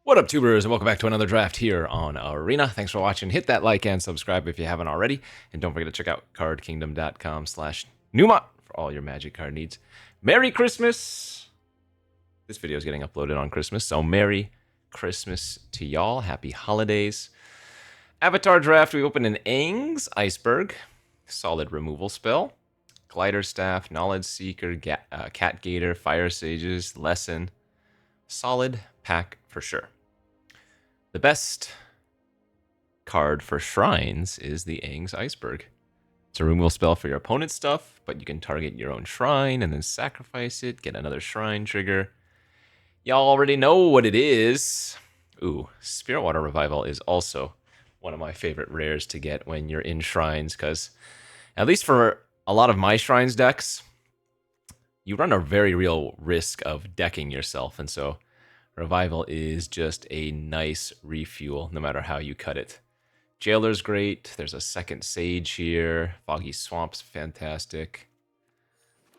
What up, tubers, and welcome back to another draft here on Arena. Thanks for watching. Hit that like and subscribe if you haven't already. And don't forget to check out cardkingdom.com/Numot for all your magic card needs. Merry Christmas! This video is getting uploaded on Christmas, so Merry Christmas to y'all. Happy holidays. Avatar draft, we open an Aang's Iceberg. Solid removal spell. Glider Staff, Knowledge Seeker, Cat Gator, Fire Sages, Lesson. Solid pack for sure. The best card for shrines is the Aang's Iceberg. It's a removal spell for your opponent's stuff, but you can target your own shrine and then sacrifice it, get another shrine trigger. Y'all already know what it is. Ooh, Spirit Water Revival is also one of my favorite rares to get when you're in shrines, because at least for a lot of my shrines decks, you run a very real risk of decking yourself, and so Revival is just a nice refuel, no matter how you cut it. Jailer's great. There's a second Sage here. Foggy Swamp's fantastic.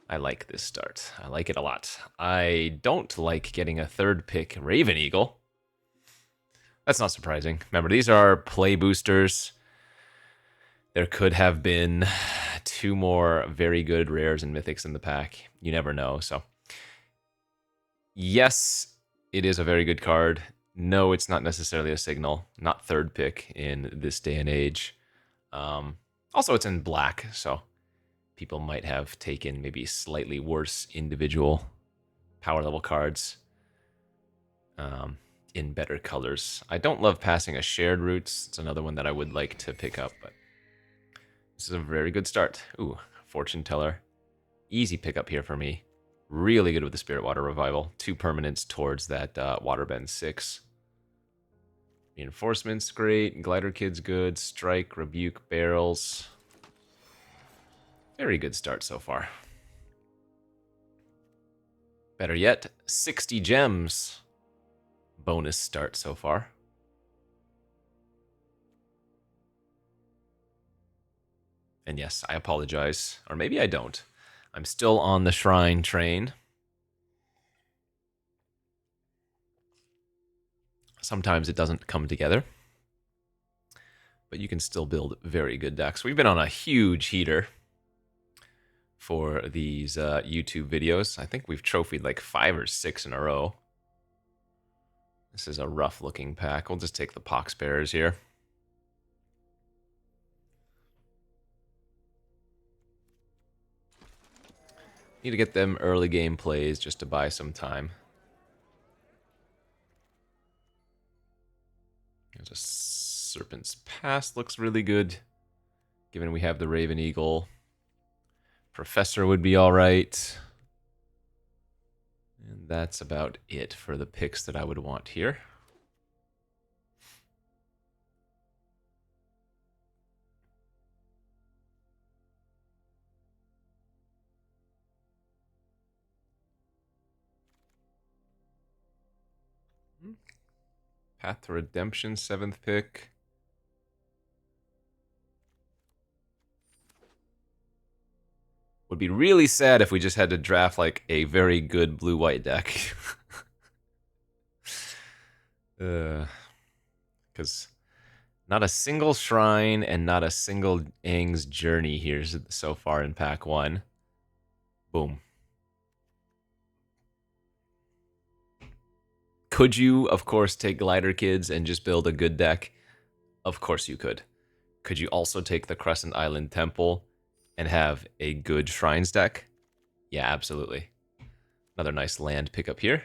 I like this start. I like it a lot. I don't like getting a third pick Raven Eagle. That's not surprising. Remember, these are play boosters. There could have been 2 more very good rares and mythics in the pack. You never know, so. Yes, it is a very good card. No, it's not necessarily a signal. Not third pick in this day and age. Also, it's in black, so people might have taken maybe slightly worse individual power level cards in better colors. I don't love passing a Shared Roots. It's another one that I would like to pick up, but this is a very good start. Ooh, Fortune Teller. Easy pickup here for me. Really good with the Spirit Water Revival. 2 permanents towards that Waterbend 6. Reinforcements, great. Glider Kid's good. Strike, Rebuke, Barrels. Very good start so far. Better yet, 60 gems. Bonus start so far. And yes, I apologize. Or maybe I don't. I'm still on the shrine train. Sometimes it doesn't come together. But you can still build very good decks. We've been on a huge heater for these YouTube videos. I think we've trophied like 5 or 6 in a row. This is a rough looking pack. We'll just take the Pox Bearers here. Need to get them early game plays just to buy some time. There's a Serpent's Past, looks really good. Given we have the Raven Eagle. Professor would be alright. And that's about it for the picks that I would want here. Path to Redemption, 7th pick. Would be really sad if we just had to draft like a very good blue-white deck. Because not a single shrine and not a single Aang's Journey here so far in pack 1. Boom. Could you, of course, take Glider Kids and just build a good deck? Of course you could. Could you also take the Crescent Island Temple and have a good Shrines deck? Yeah, absolutely. Another nice land pickup here.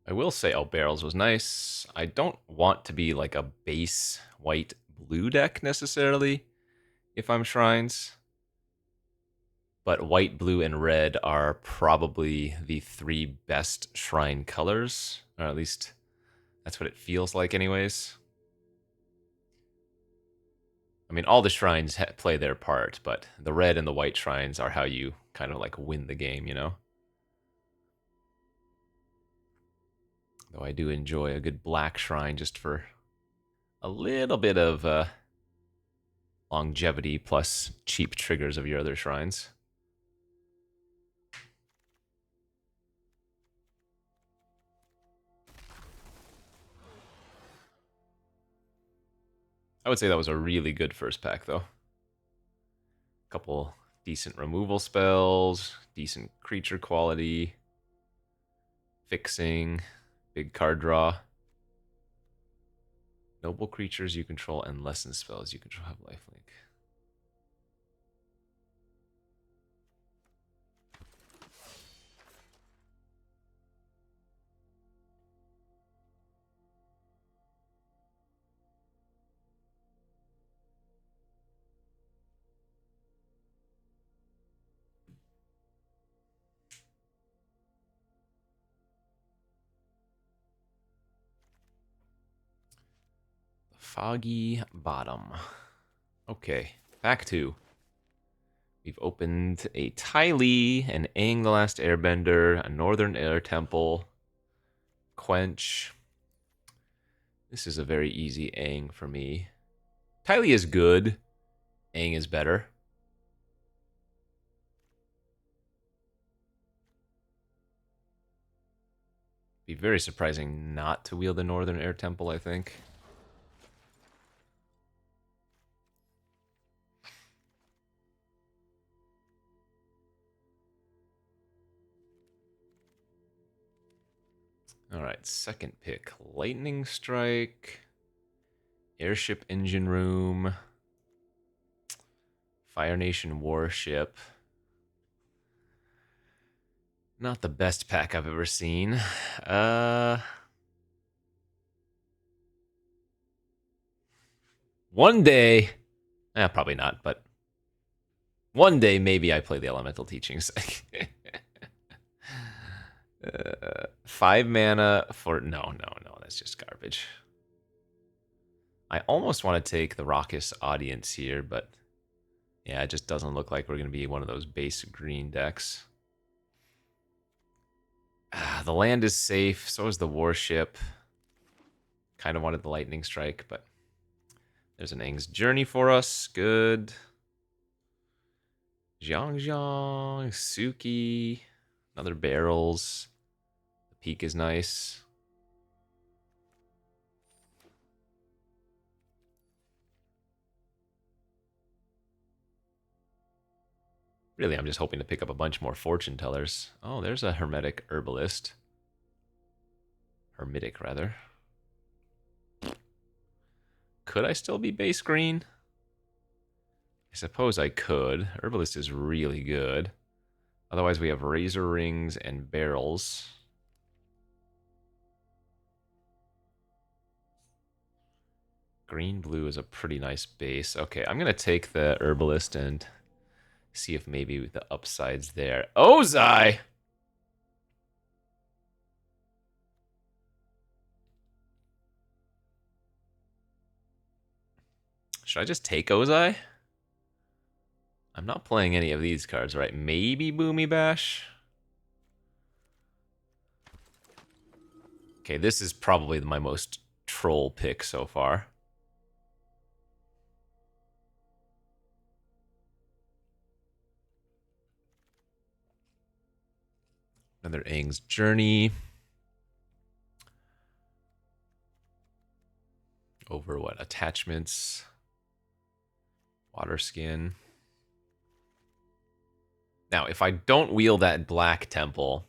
I will say, oh, Barrels was nice. I don't want to be like a base white-blue deck necessarily if I'm Shrines. But white, blue, and red are probably the 3 best shrine colors. Or at least that's what it feels like anyways. I mean, all the shrines play their part, but the red and the white shrines are how you kind of like win the game, you know? Though I do enjoy a good black shrine just for a little bit of longevity plus cheap triggers of your other shrines. I would say that was a really good first pack, though. Couple decent removal spells, decent creature quality, fixing, big card draw. Noble creatures you control and lesson spells you control have lifelink. Foggy Bottom. Okay, back to. We've opened a Ty an Aang the Last Airbender, a Northern Air Temple, Quench. This is a very easy Aang for me. Ty is good. Aang is better. Be very surprising not to wield the Northern Air Temple, I think. Alright, second pick. Lightning Strike. Airship Engine Room. Fire Nation Warship. Not the best pack I've ever seen. One day... probably not, but... One day, maybe I play the Elemental Teachings. 5 mana for... No, that's just garbage. I almost want to take the Raucous Audience here, but... Yeah, it just doesn't look like we're going to be one of those base green decks. The land is safe, so is the Warship. Kind of wanted the Lightning Strike, but... There's an Aang's Journey for us. Good. Zhang, Suki. Another Barrels. The Peak is nice. Really, I'm just hoping to pick up a bunch more Fortune Tellers. Oh, there's a Hermetic Herbalist. Hermitic, rather. Could I still be base green? I suppose I could. Herbalist is really good. Otherwise, we have Razor Rings and Barrels. Green-blue is a pretty nice base. Okay, I'm going to take the Herbalist and see if maybe the upside's there. Ozai! Should I just take Ozai? I'm not playing any of these cards, right? Maybe Boomy Bash? Okay, this is probably my most troll pick so far. Another Aang's Journey. Over what? Attachments. Water Skin. Now, if I don't wheel that black temple,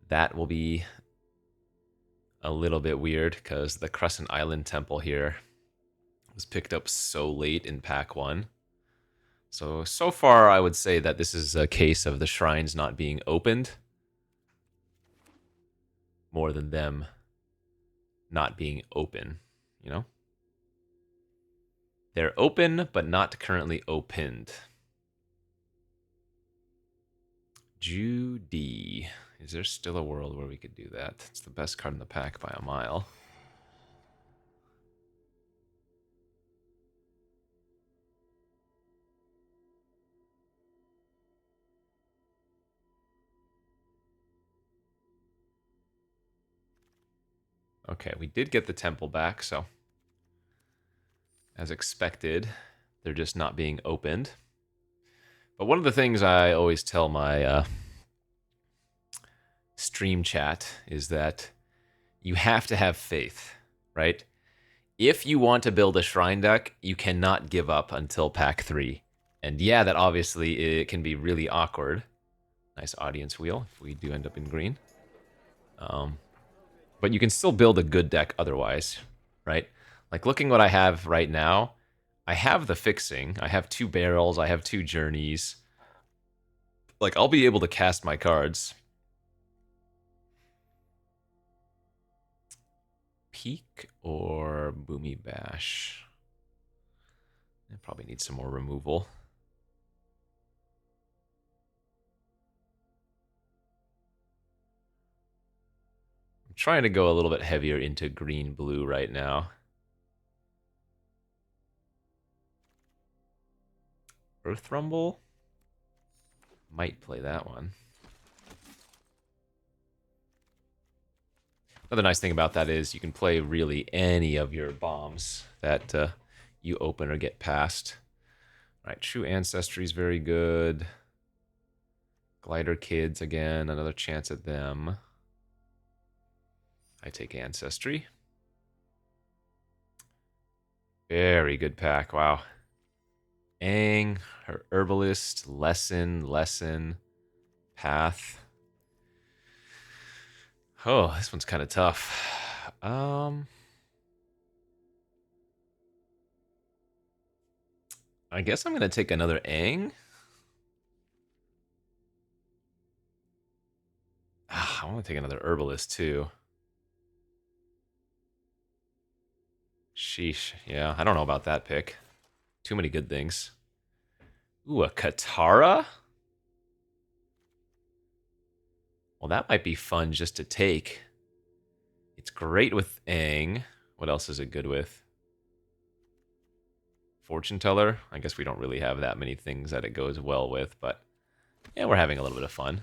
that will be a little bit weird because the Crescent Island temple here was picked up so late in pack 1. So far, I would say that this is a case of the shrines not being opened more than them not being open, you know? They're open, but not currently opened. Judy. Is there still a world where we could do that? It's the best card in the pack by a mile. Okay, we did get the temple back, so as expected, they're just not being opened. But one of the things I always tell my stream chat is that you have to have faith, right? If you want to build a shrine deck, you cannot give up until pack 3. And yeah, that obviously it can be really awkward. Nice audience wheel if we do end up in green. But you can still build a good deck otherwise, right? Like looking what I have right now, I have the fixing. I have 2 barrels, I have 2 journeys. Like I'll be able to cast my cards. Peak or Boomy Bash? I probably need some more removal. I'm trying to go a little bit heavier into green-blue right now. Earth Rumble? Might play that one. Another nice thing about that is you can play really any of your bombs that you open or get past. All right, True Ancestry is very good. Glider Kids, again, another chance at them. I take Ancestry. Very good pack, wow. Aang, her Herbalist, Lesson, Path. Oh, this one's kind of tough. I guess I'm going to take another Aang. I want to take another Herbalist, too. Sheesh. Yeah, I don't know about that pick. Too many good things. Ooh, a Katara? Well, that might be fun just to take. It's great with Aang. What else is it good with? Fortune Teller? I guess we don't really have that many things that it goes well with, but yeah, we're having a little bit of fun.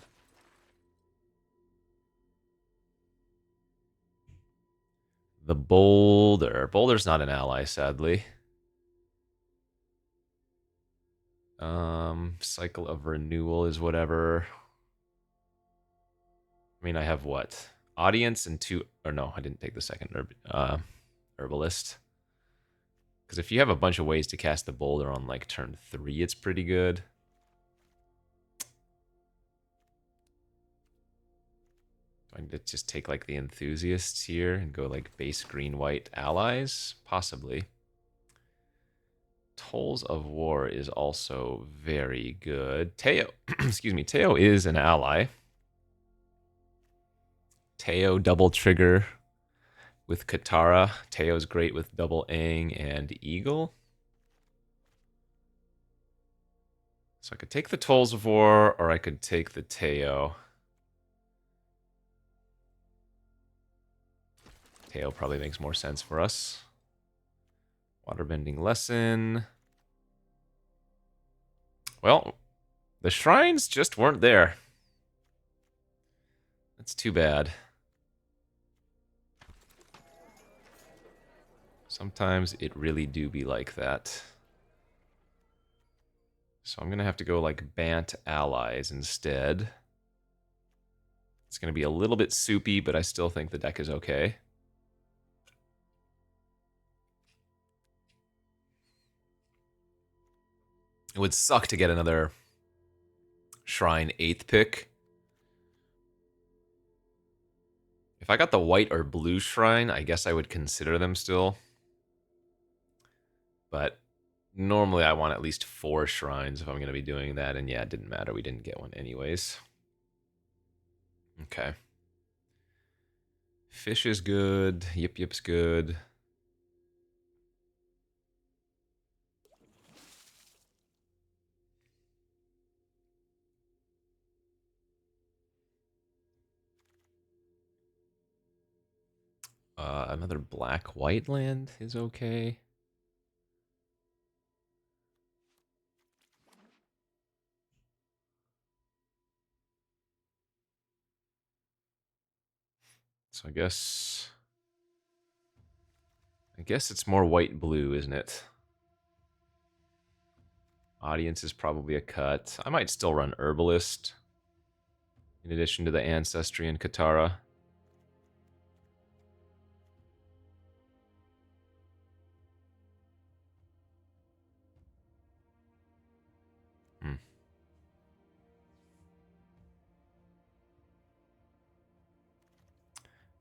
The Boulder. Boulder's not an ally, sadly. Cycle of Renewal is whatever. I mean, I have what? Audience and 2... Or no, I didn't take the second Herbalist. Because if you have a bunch of ways to cast the Boulder on, like, turn 3, it's pretty good. Do I just take, like, the Enthusiasts here and go, like, base green-white allies? Possibly. Tolls of War is also very good. Teo, excuse me, Teo is an ally. Teo double trigger with Katara. Teo's great with double Aang and Eagle. So I could take the Tolls of War, or I could take the Teo. Teo probably makes more sense for us. Waterbending Lesson. Well, the shrines just weren't there. That's too bad. Sometimes it really do be like that. So I'm going to have to go like Bant Allies instead. It's going to be a little bit soupy, but I still think the deck is okay. It would suck to get another Shrine 8th pick. If I got the white or blue Shrine, I guess I would consider them still. But normally I want at least 4 Shrines if I'm going to be doing that. And yeah, it didn't matter. We didn't get one anyways. Okay. Fish is good. Yip Yip's good. Another black-white land is okay. So I guess it's more white-blue, isn't it? Audience is probably a cut. I might still run Herbalist in addition to the Ancestry and Katara.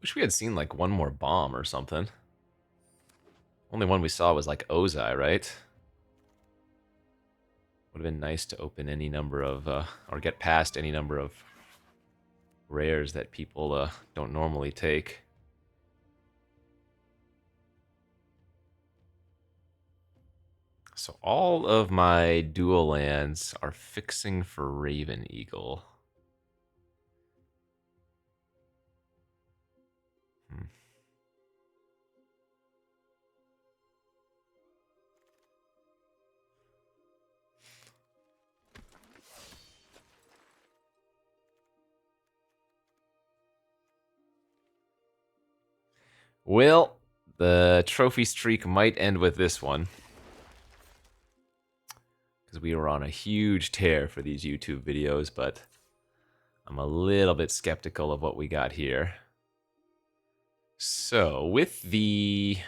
Wish we had seen like one more bomb or something. Only one we saw was like Ozai, right? Would have been nice to open any number of, or get past any number of rares that people don't normally take. So all of my dual lands are fixing for Raven Eagle. Well, the trophy streak might end with this one. Because we were on a huge tear for these YouTube videos, but I'm a little bit skeptical of what we got here. So, with the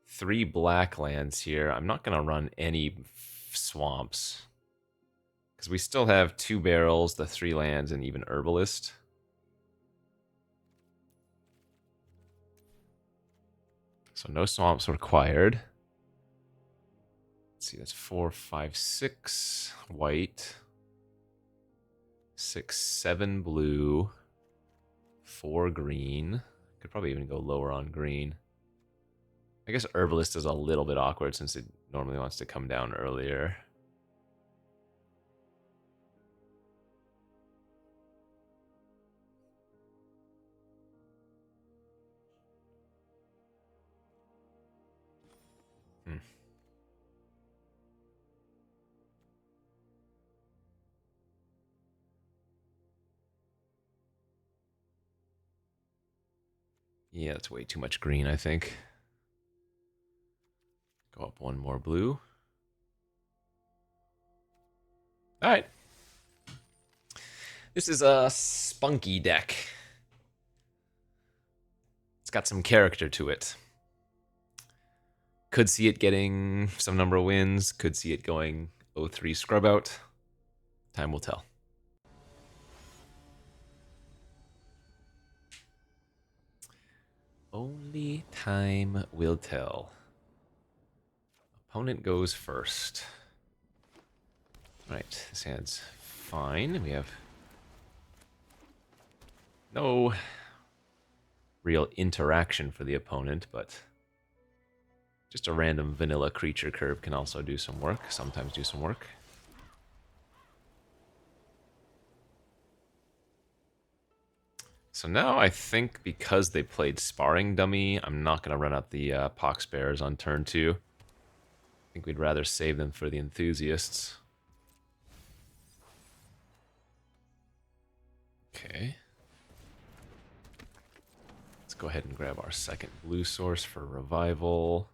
3 black lands here, I'm not going to run any swamps. Because we still have 2 barrels, the 3 lands, and even Herbalist. So no swamps required. Let's see, that's 4, 5, 6 white. 6, 7 blue. 4 green. Could probably even go lower on green. I guess Herbalist is a little bit awkward since it normally wants to come down earlier. Yeah, that's way too much green, I think. Go up 1 more blue. Alright. This is a spunky deck. It's got some character to it. Could see it getting some number of wins. Could see it going 0-3 scrub out. Time will tell. Only time will tell. Opponent goes first. Right, this hand's fine. We have no real interaction for the opponent, but just a random vanilla creature curve can also do some work, sometimes do some work. So now I think because they played Sparring Dummy, I'm not going to run out the Pox Bears on turn 2. I think we'd rather save them for the enthusiasts. Okay. Let's go ahead and grab our second blue source for revival.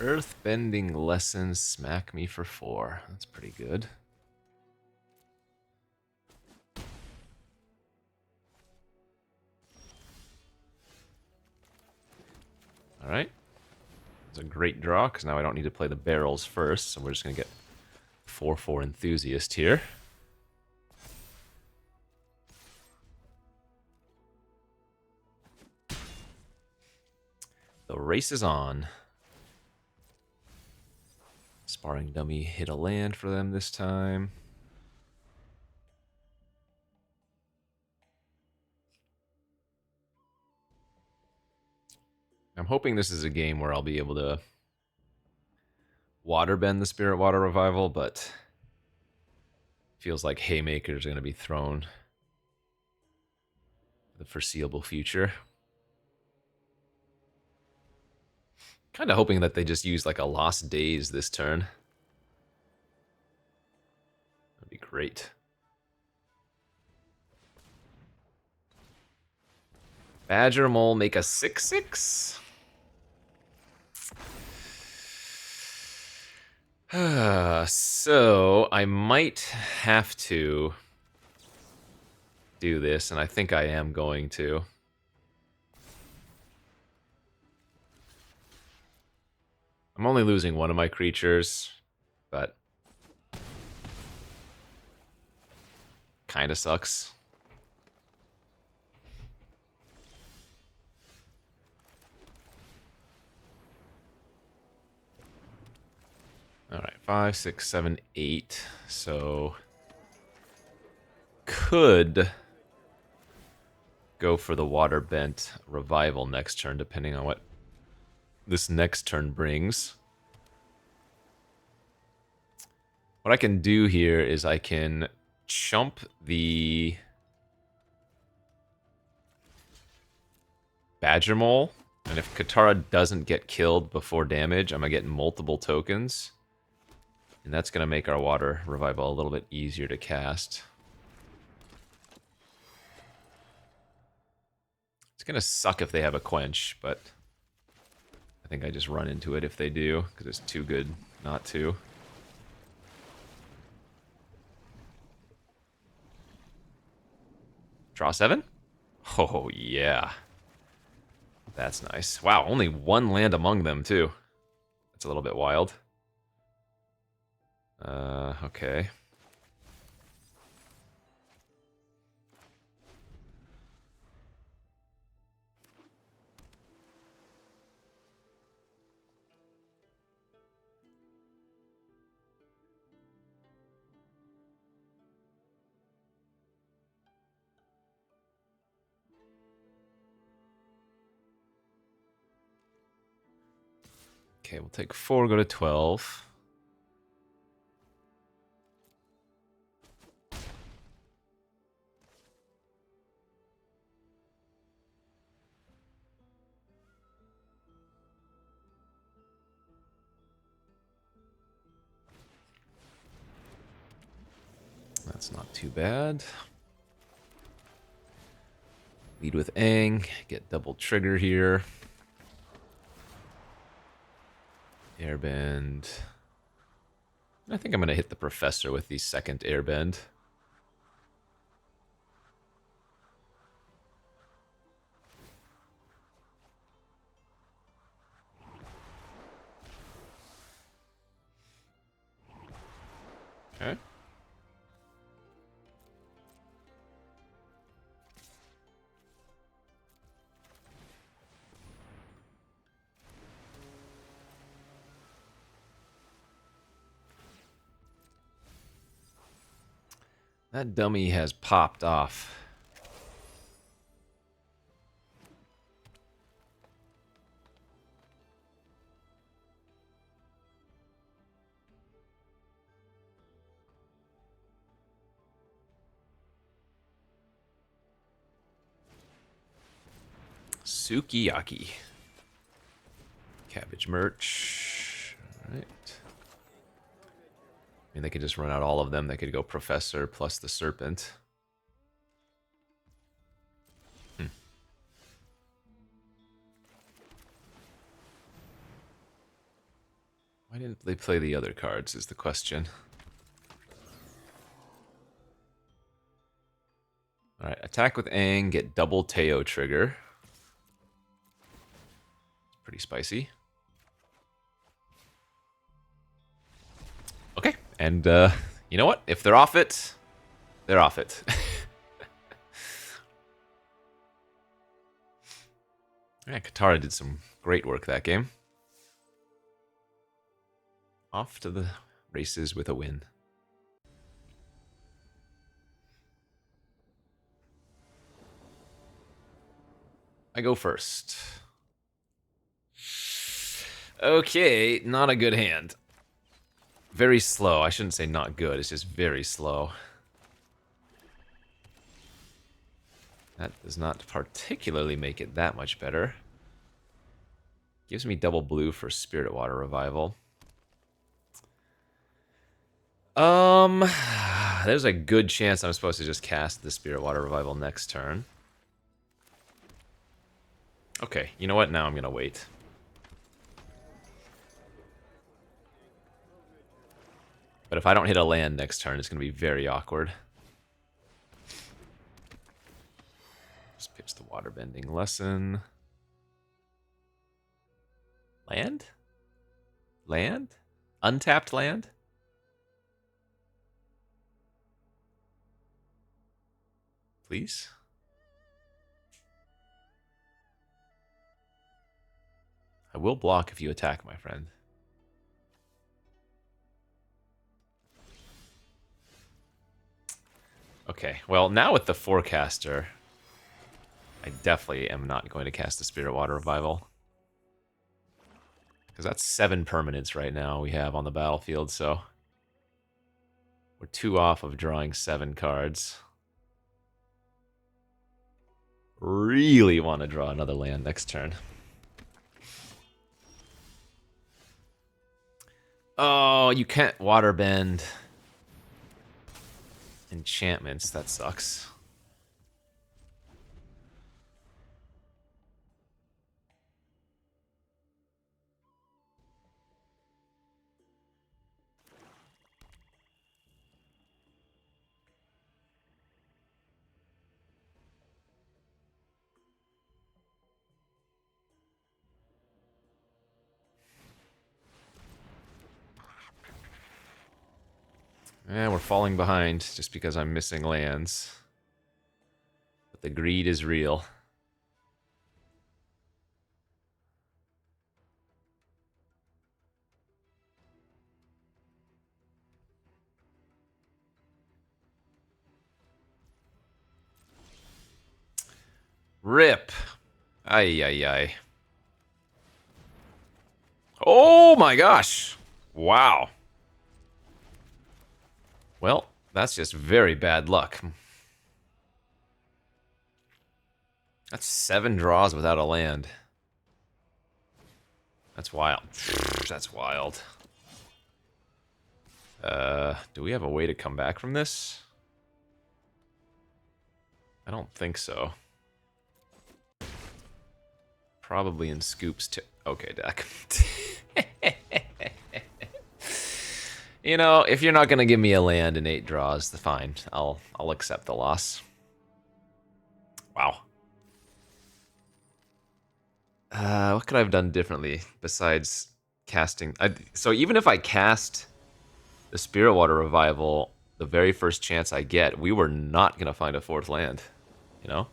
Earthbending Lessons, smack me for 4. That's pretty good. Alright. It's a great draw, because now I don't need to play the barrels first, so we're just going to get 4/4 Enthusiast here. The race is on. Sparring Dummy hit a land for them this time. I'm hoping this is a game where I'll be able to waterbend the Spirit Water Revival, but feels like haymakers are going to be thrown for the foreseeable future. Kind of hoping that they just use like a Lost Days this turn. That'd be great. Badger Mole make a 6/6. So I might have to do this, and I think I am going to. I'm only losing one of my creatures, but kind of sucks. All right, 5, 6, 7, 8. So could go for the water bent revival next turn, depending on what this next turn brings. What I can do here is I can chump the Badger Mole, and if Katara doesn't get killed before damage, I'm going to get multiple tokens. And that's going to make our water revival a little bit easier to cast. It's going to suck if they have a quench, but I think I just run into it if they do, because it's too good not to. Draw 7? Oh, yeah. That's nice. Wow, only one land among them, too. That's a little bit wild. Okay. Okay, we'll take 4, go to 12. That's not too bad. Lead with Aang, get double trigger here. Airbend. I think I'm going to hit the Professor with the second Airbend. Okay. That dummy has popped off. Sukiyaki. Cabbage merch. Alright. I mean, they could just run out all of them. They could go Professor plus the Serpent. Why didn't they play the other cards is the question. Alright, attack with Aang, get double Teo trigger. Pretty spicy. Okay, and you know what? If they're off it, they're off it. Yeah, Katara did some great work that game. Off to the races with a win. I go first. Okay, not a good hand. Very slow. I shouldn't say not good, it's just very slow. That does not particularly make it that much better. Gives me double blue for Spirit Water Revival. There's a good chance I'm supposed to just cast the Spirit Water Revival next turn. Okay, you know what? Now I'm gonna wait. But if I don't hit a land next turn, it's going to be very awkward. Just pitch the waterbending lesson. Land? Land? Untapped land? Please? I will block if you attack, my friend. Okay, well, now with the Forecaster, I definitely am not going to cast the Spirit Water Revival. Because that's 7 permanents right now we have on the battlefield, so we're 2 off of drawing 7 cards. Really want to draw another land next turn. Oh, you can't waterbend enchantments. That sucks. Yeah, we're falling behind just because I'm missing lands. But the greed is real. Rip. Ay, ay, ay. Oh my gosh. Wow. Well, that's just very bad luck. That's 7 draws without a land. That's wild. That's wild. Do we have a way to come back from this? I don't think so. Probably in scoops too. Okay, deck. You know, if you're not gonna give me a land in 8 draws, fine. I'll accept the loss. Wow. What could I have done differently besides casting? So even if I cast the Spirit Water Revival, the very first chance I get, we were not gonna find a 4th land. You know?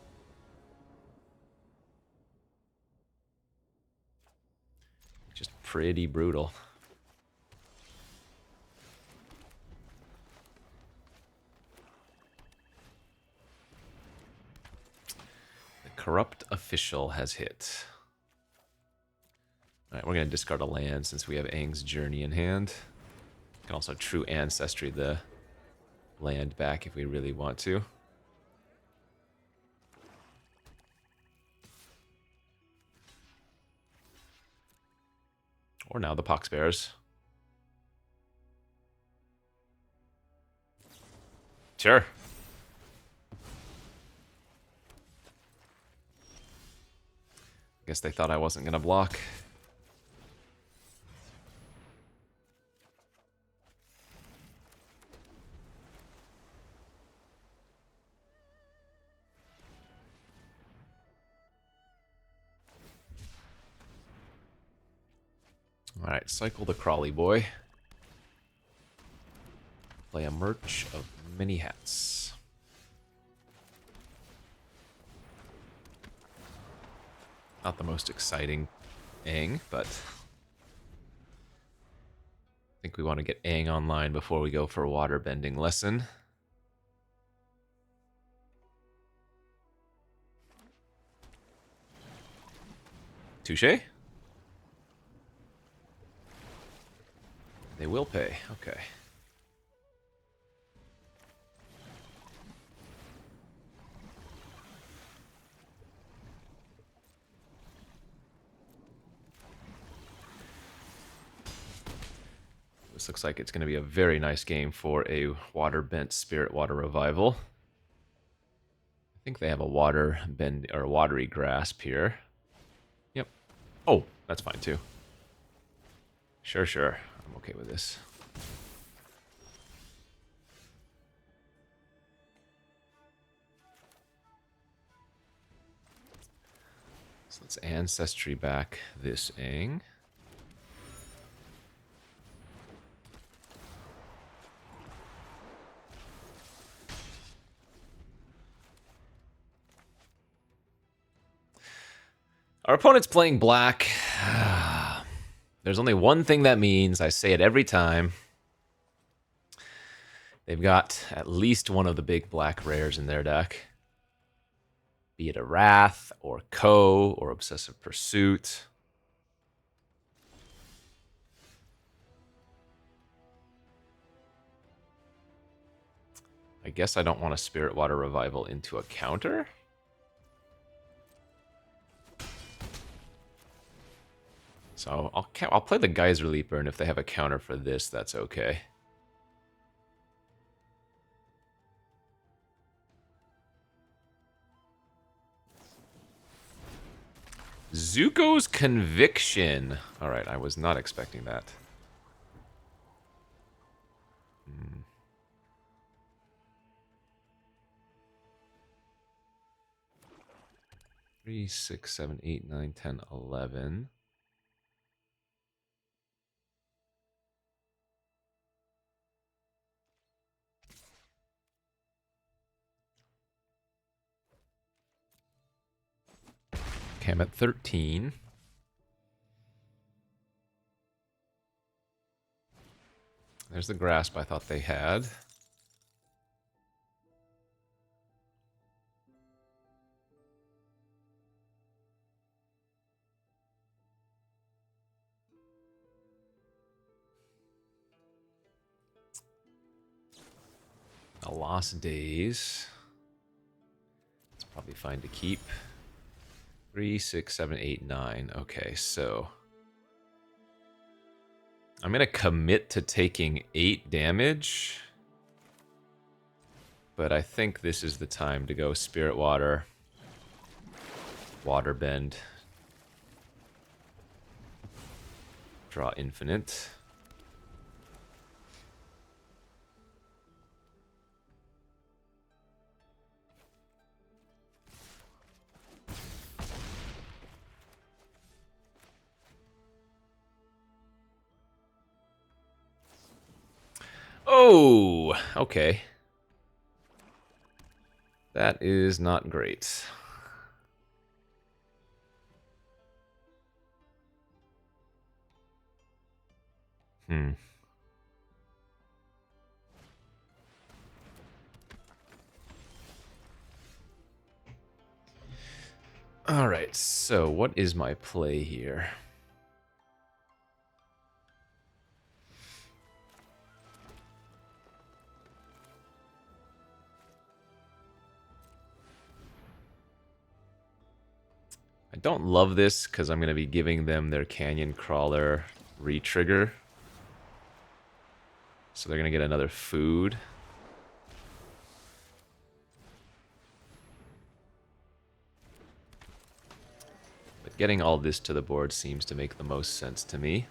Just pretty brutal. Corrupt Official has hit. Alright, we're going to discard a land since we have Aang's Journey in hand. We can also True Ancestry the land back if we really want to. Or now the Poxbearers. Sure. Guess they thought I wasn't going to block. Alright, cycle the Crawly boy. Play a merch of many hats. Not the most exciting Aang, but I think we want to get Aang online before we go for a waterbending lesson. Touché? They will pay. Okay. This looks like it's going to be a very nice game for a water-bent Spirit Water Revival. I think they have a water bend or watery grasp here. Yep. Oh, that's fine too. Sure, sure. I'm okay with this. So let's Ancestry back this Ang. Our opponent's playing black. There's only one thing that means. I say it every time. They've got at least one of the big black rares in their deck. Be it a Wrath, or Ko, or Obsessive Pursuit. I guess I don't want a Spirit Water Revival into a counter. So I'll play the Geyser Leaper, and if they have a counter for this, that's okay. Zuko's Conviction. All right, I was not expecting that. 3, 6, 7, 8, 9, 10, 11. Okay, I'm at 13. There's the Grasp I thought they had. A Lost Days. It's probably fine to keep. 3, 6, 7, 8, 9. Okay, so I'm gonna commit to taking 8 damage. But I think this is the time to go Spirit Water, Waterbend, draw Infinite. Oh, okay. That is not great. Alright, so what is my play here? I don't love this because I'm going to be giving them their Canyon Crawler re-trigger. So they're going to get another food. But getting all this to the board seems to make the most sense to me.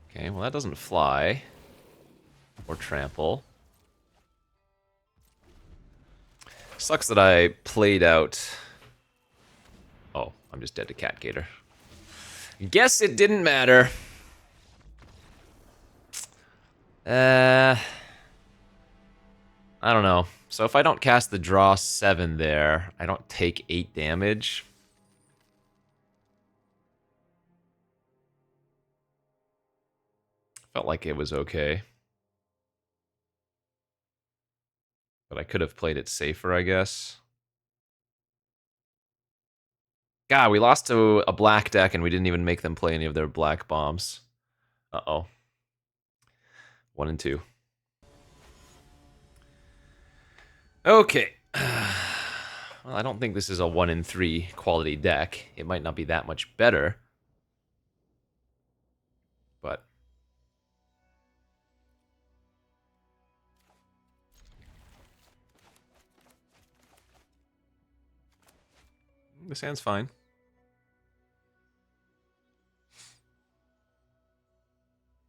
Okay, well that doesn't fly. Or trample. Sucks that I played out... Oh, I'm just dead to Cat Gator. Guess it didn't matter. I don't know. So if I don't cast the draw 7 there, I don't take 8 damage. Felt like it was okay. But I could have played it safer, I guess. God, we lost to a black deck and we didn't even make them play any of their black bombs. Uh-oh. 1 and 2. Okay. Well, I don't think this is a 1 and 3 quality deck. It might not be that much better. But this hand's fine.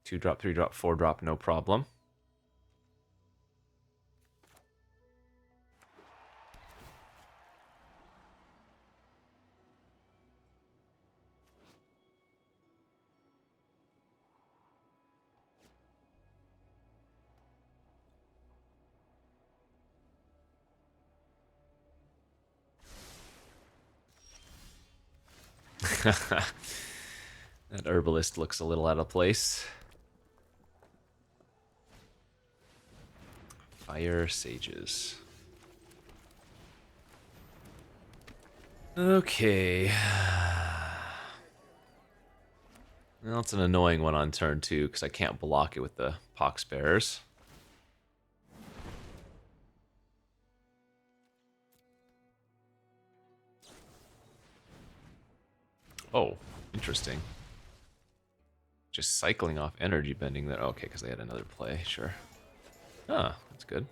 2-drop, 3-drop, 4-drop, no problem. That herbalist looks a little out of place. Fire sages. Okay. Well, it's an annoying one on turn 2 because I can't block it with the pox bearers. Oh, interesting. Just cycling off energy bending there. Okay, because they had another play, sure. Ah, that's good.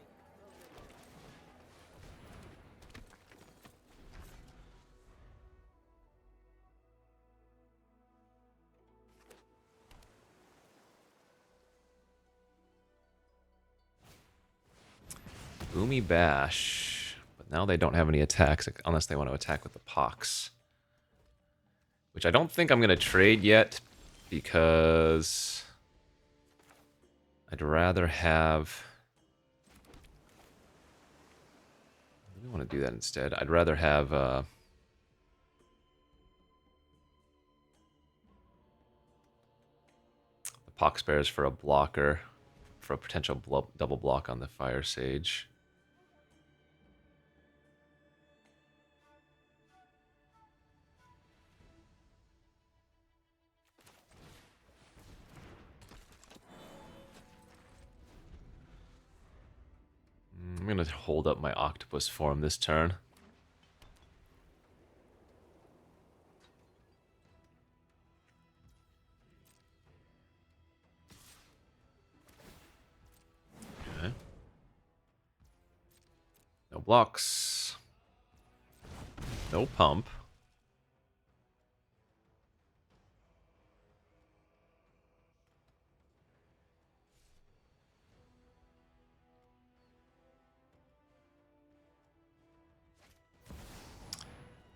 Boomy Bash. But now they don't have any attacks unless they want to attack with the Pox. Which I don't think I'm going to trade yet because I'd rather have... I really want to do that instead. I'd rather have... the Pox Bears for a blocker, for a potential double block on the Fire Sage. I'm going to hold up my Octopus form this turn. Okay. No blocks. No pump.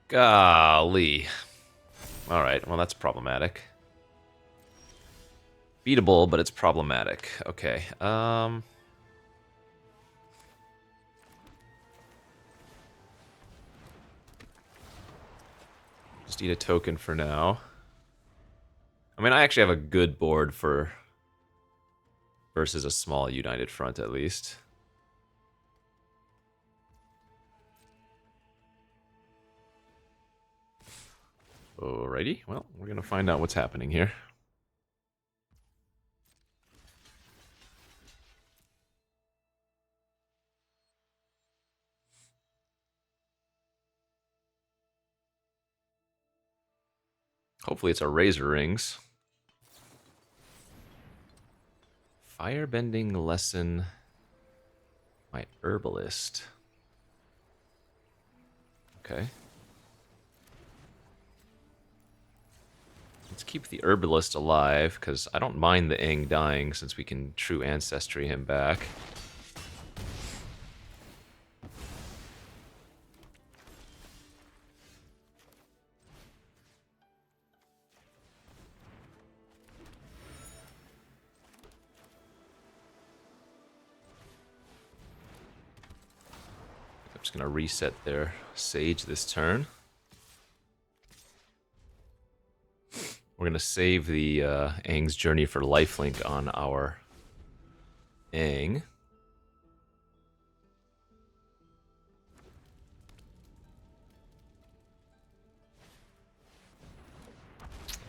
Golly. Alright, well that's problematic. Beatable, but it's problematic. Okay, just eat a token for now. I mean, I actually have a good board for... versus a small United Front, at least. Alrighty, well, we're gonna find out what's happening here. Hopefully it's a Razor Rings. Firebending lesson my herbalist. Okay. Let's keep the herbalist alive, because I don't mind the Aang dying since we can true ancestry him back. I'm just going to reset their Sage this turn. We're going to save the Aang's Journey for Lifelink on our Aang.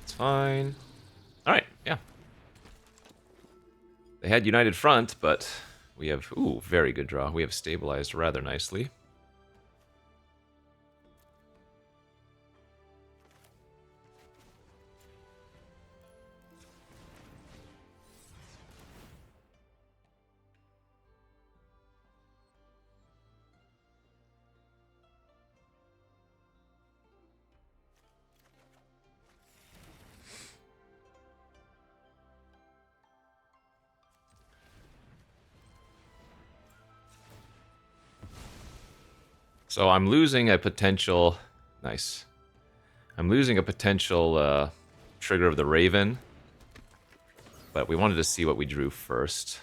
It's fine. Alright, yeah. They had United Front, but we have... Ooh, very good draw. We have stabilized rather nicely. So I'm losing a potential... Nice. I'm losing a potential trigger of the Raven. But we wanted to see what we drew first.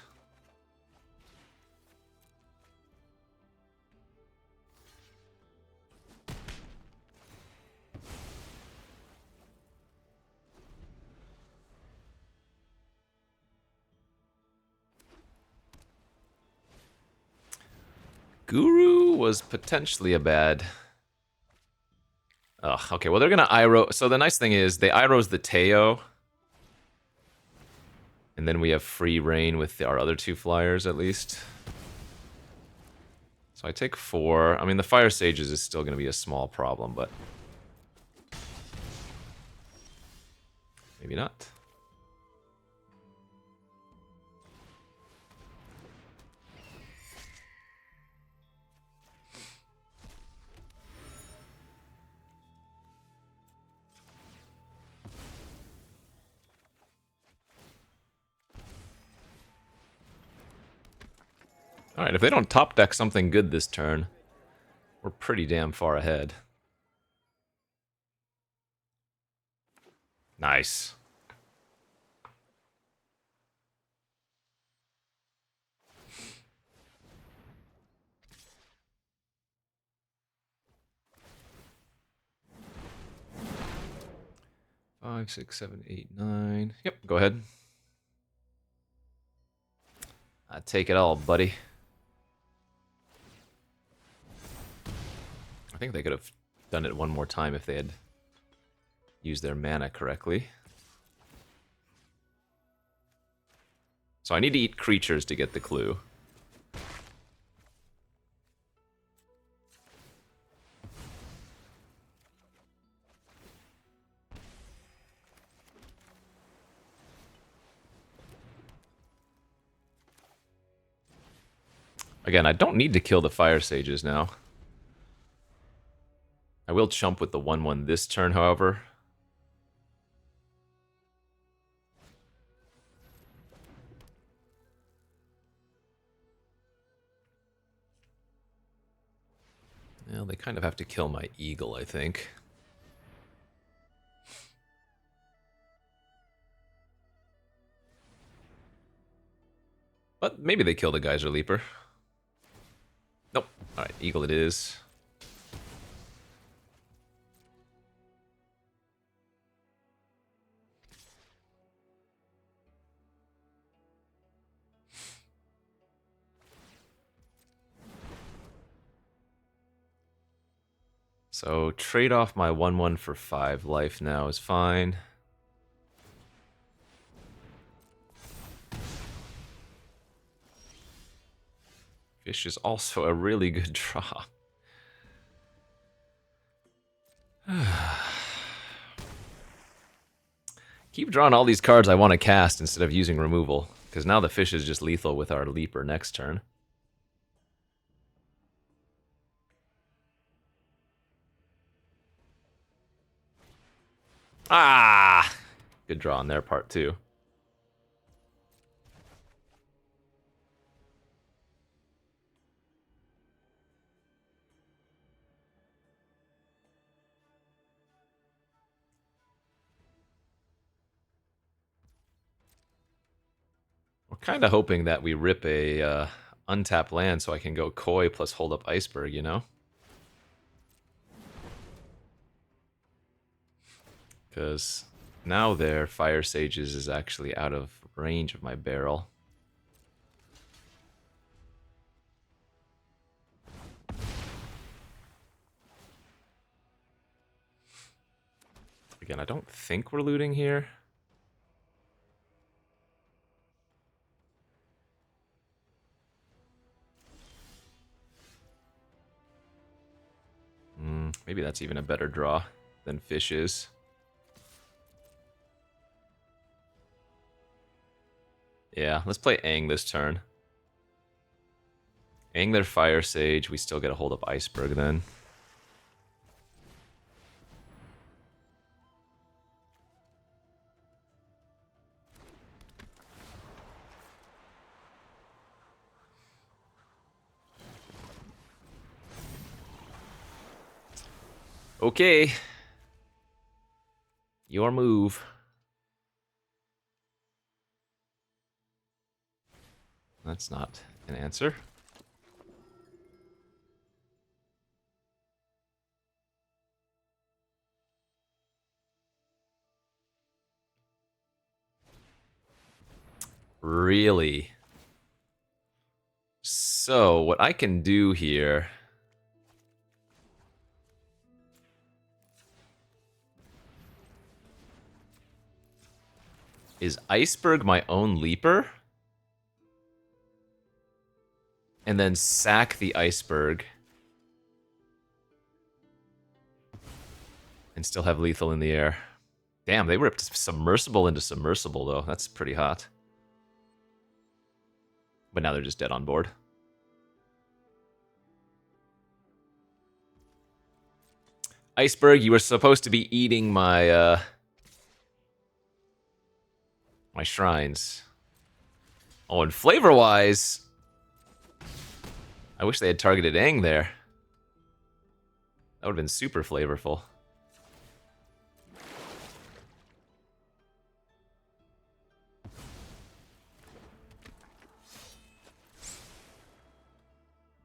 Guru was potentially a bad... Ugh, okay, well they're gonna Iroh... So the nice thing is, they Iroh's the Teo. And then we have free reign with our other two flyers, at least. So I take 4. I mean, the Fire Sages is still gonna be a small problem, but... maybe not. Alright, if they don't top deck something good this turn, we're pretty damn far ahead. Nice. Five, 6, 7, 8, 9. Yep, go ahead. I take it all, buddy. I think they could have done it one more time if they had used their mana correctly. So I need to eat creatures to get the clue. Again, I don't need to kill the Fire Sages now. I will chump with the 1/1 this turn, however. Well, they kind of have to kill my Eagle, I think. But maybe they kill the Geyser Leaper. Nope. Alright, Eagle it is. So trade off my 1/1 for 5 life now is fine. Fish is also a really good draw. Keep drawing all these cards I want to cast instead of using removal, because now the fish is just lethal with our Leaper next turn. Ah! Good draw on their part, too. We're kind of hoping that we rip a untap land so I can go Koi plus hold up Iceberg, you know? Because now their Fire Sages is actually out of range of my barrel. Again, I don't think we're looting here. Maybe that's even a better draw than fish is. Yeah, let's play Aang this turn. Aang their Fire Sage, we still get a hold of Iceberg then. Okay. Your move. That's not an answer. Really? So what I can do here is iceberg my own leaper and then sack the iceberg and still have lethal in the air. Damn, they ripped submersible into submersible though. That's pretty hot. But now they're just dead on board. Iceberg, you were supposed to be eating my my shrines. Oh, and flavor-wise, I wish they had targeted Aang there. That would have been super flavorful.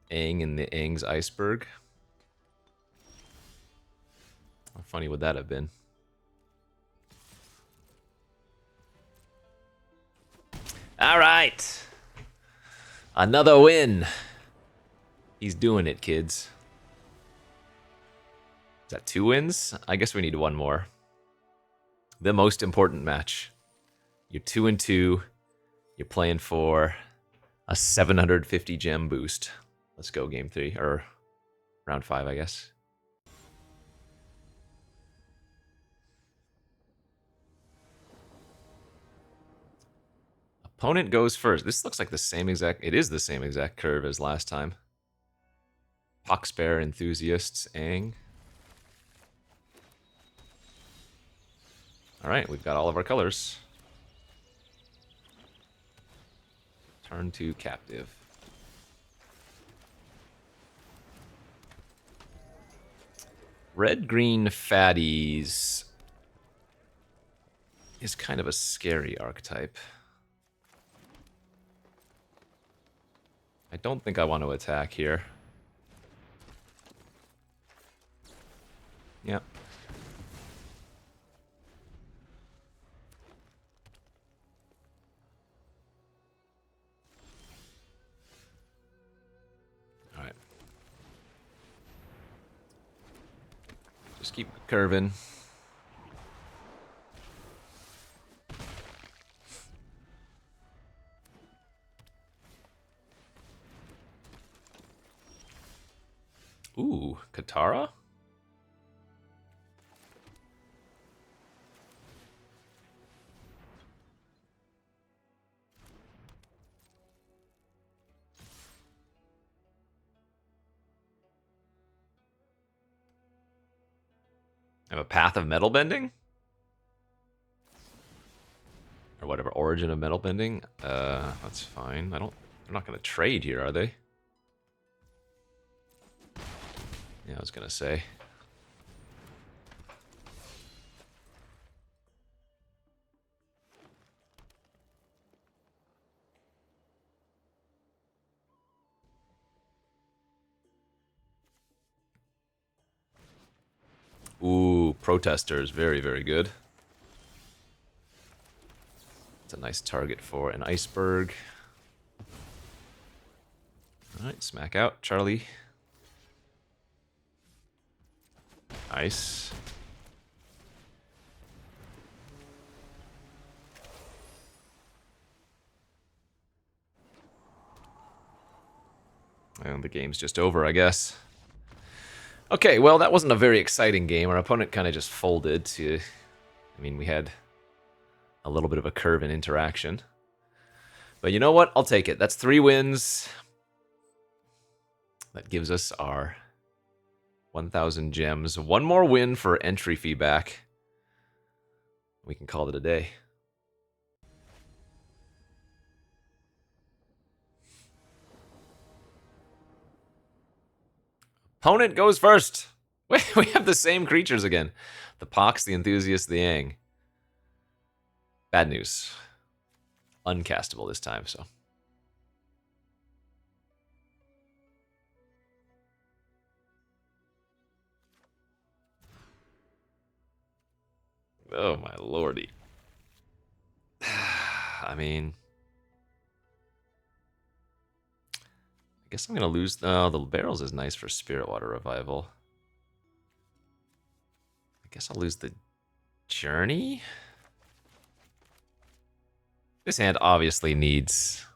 Aang and the Aang's iceberg. How funny would that have been? All right. Another win. He's doing it, kids. Is that 2 wins? I guess we need 1 more. The most important match. You're 2-2. You're playing for a 750 gem boost. Let's go game 3, or round 5, I guess. Opponent goes first. This looks like the same exact... It is the same exact curve as last time. Poxbear enthusiasts, Aang. Alright, we've got all of our colors. Turn to captive. Red-green fatties is kind of a scary archetype. I don't think I want to attack here. Yep. Alright. Just keep curving. Ooh, Katara? I have a path of metal bending? Or whatever, origin of metal bending? That's fine. They're not gonna trade here, are they? Yeah, I was gonna say. Ooh, protesters, very, very good. It's a nice target for an iceberg. Alright, smack out, Charlie. Nice. And the game's just over, I guess. Okay, well, that wasn't a very exciting game. Our opponent kind of just folded to... I mean, we had a little bit of a curve in interaction. But you know what? I'll take it. That's 3 wins. That gives us our 1,000 gems. 1 more win for entry fee back. We can call it a day. Opponent goes first. Wait, we have the same creatures again. The Pox, the Enthusiast, the Aang. Bad news. Uncastable this time, so. Oh my lordy. I mean, I guess I'm gonna lose. Oh, the barrels is nice for Spirit Water Revival. I guess I'll lose the Journey. This hand obviously needs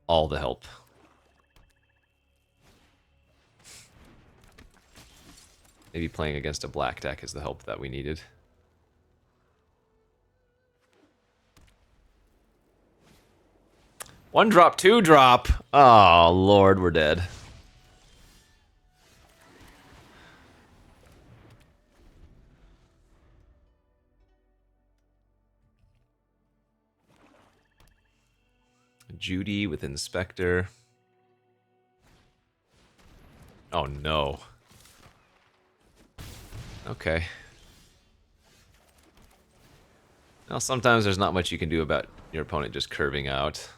all the help. Maybe playing against a black deck is the help that we needed. One drop, two drop. Oh, Lord, we're dead. Judy with Inspector. Oh, no. Okay. Well, sometimes there's not much you can do about your opponent just curving out.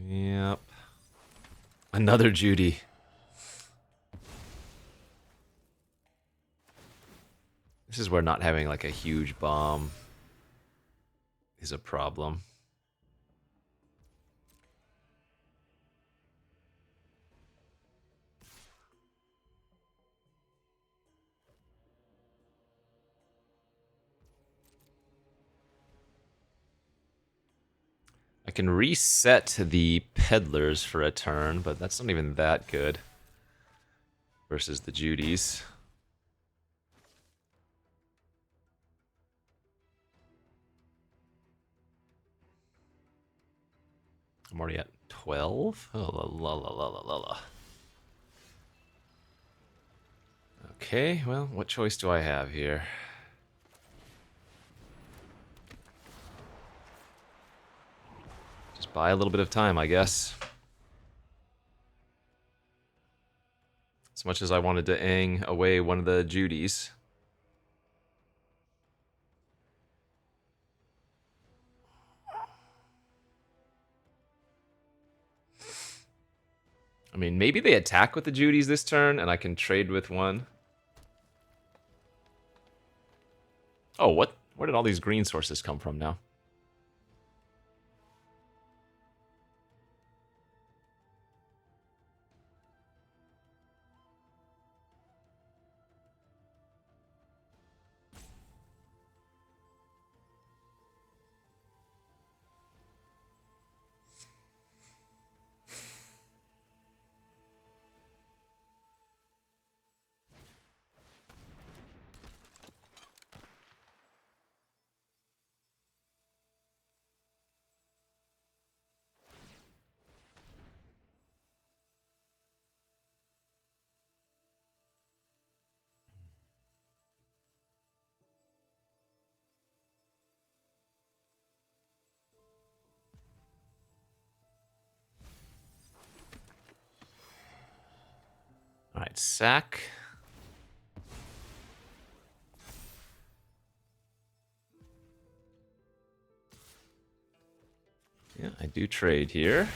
Yep. Another Judy. This is where not having like a huge bomb is a problem. I can reset the Peddlers for a turn, but that's not even that good versus the Judys. I'm already at 12? Oh, la la la la la la. Okay, well, what choice do I have here? Just buy a little bit of time, I guess. As much as I wanted to Aang away one of the Judys. I mean, maybe they attack with the Judys this turn, and I can trade with one. Oh, what? Where did all these green sources come from now? Alright, sack. Yeah, I do trade here.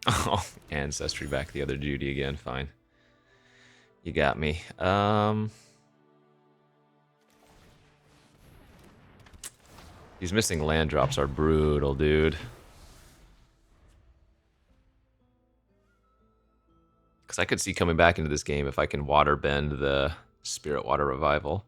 Oh, Ancestry back the other Judy again, fine. You got me. These missing land drops are brutal, dude. Because I could see coming back into this game if I can water bend the Spirit Water Revival.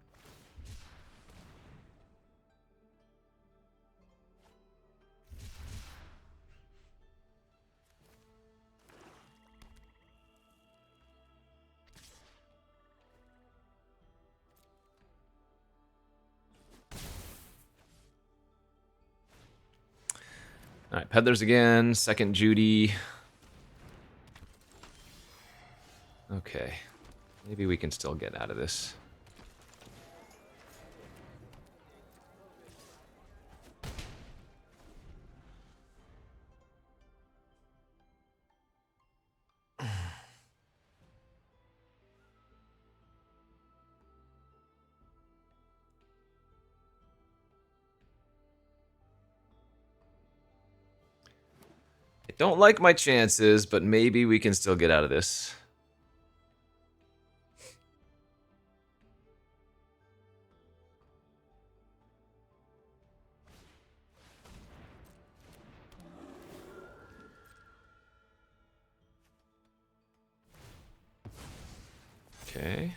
Alright, Peddlers again, second Judy. Okay, maybe we can still get out of this. Don't like my chances, but maybe we can still get out of this. Okay.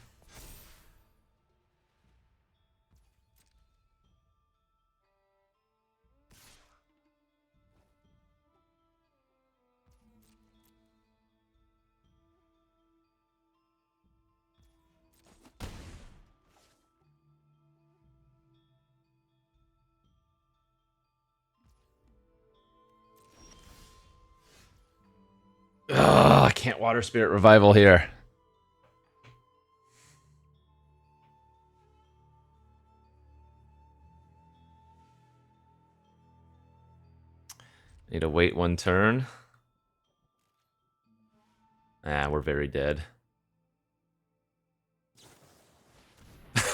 Ugh, I can't Water Spirit Revival here. Need to wait one turn. Ah, we're very dead. Okay,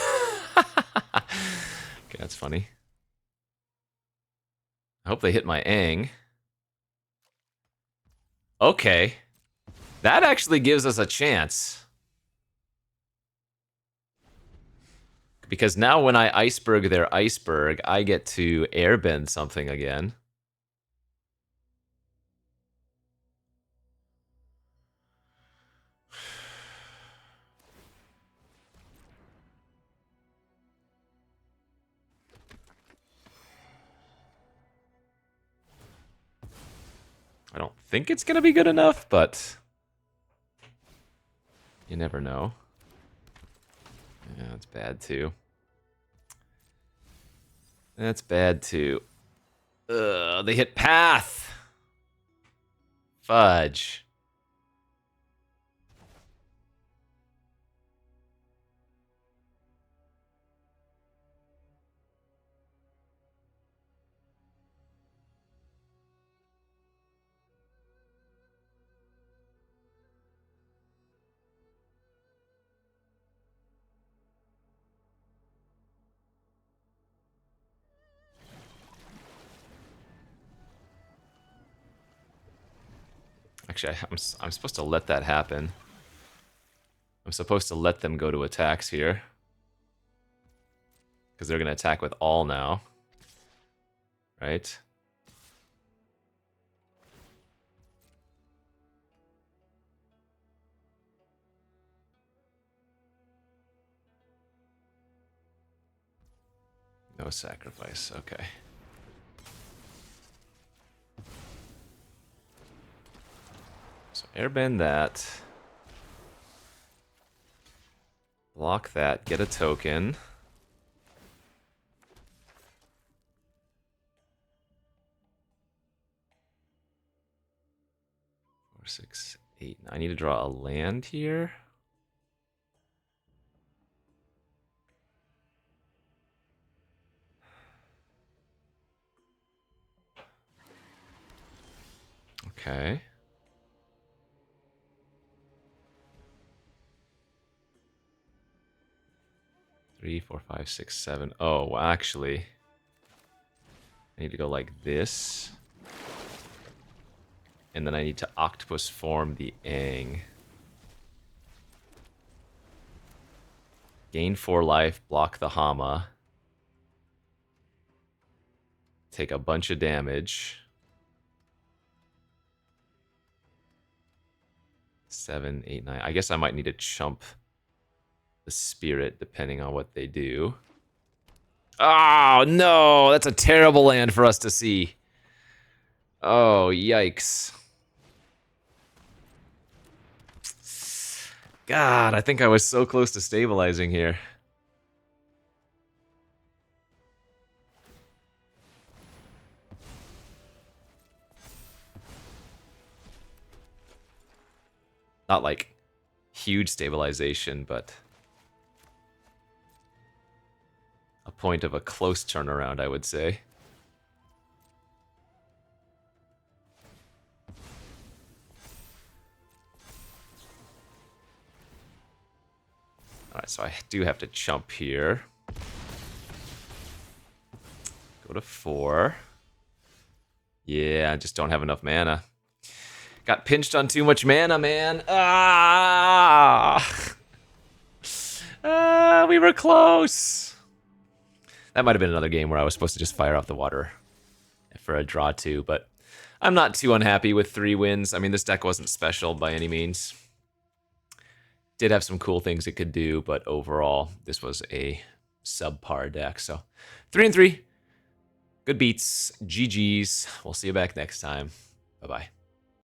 that's funny. I hope they hit my Aang. Okay. That actually gives us a chance. Because now when I iceberg their iceberg, I get to airbend something again. I don't think it's going to be good enough, but you never know. Yeah, that's bad too. That's bad too. Ugh, they hit Path. Fudge. Actually, I'm supposed to let that happen. I'm supposed to let them go to attacks here. Because they're going to attack with all now. Right? No sacrifice, okay. So airbend that. Block that, get a token. 4, 6, 8. I need to draw a land here. Okay. Three, 4, 5, 6, 7. Oh, well, actually, I need to go like this. And then I need to octopus form the Aang. Gain 4 life, block the Hama. Take a bunch of damage. 7, 8, 9. I guess I might need to chump the spirit depending on what they do. Oh, no! That's a terrible land for us to see. Oh, yikes. God, I think I was so close to stabilizing here. Not like huge stabilization, but a point of a close turnaround, I would say. Alright, so I do have to chump here. Go to 4. Yeah, I just don't have enough mana. Got pinched on too much mana, man. Ah! We were close. That might have been another game where I was supposed to just fire off the water for a draw too, but I'm not too unhappy with 3 wins. I mean, this deck wasn't special by any means. Did have some cool things it could do, but overall, this was a subpar deck. So 3-3. Good beats. GG's. We'll see you back next time. Bye-bye.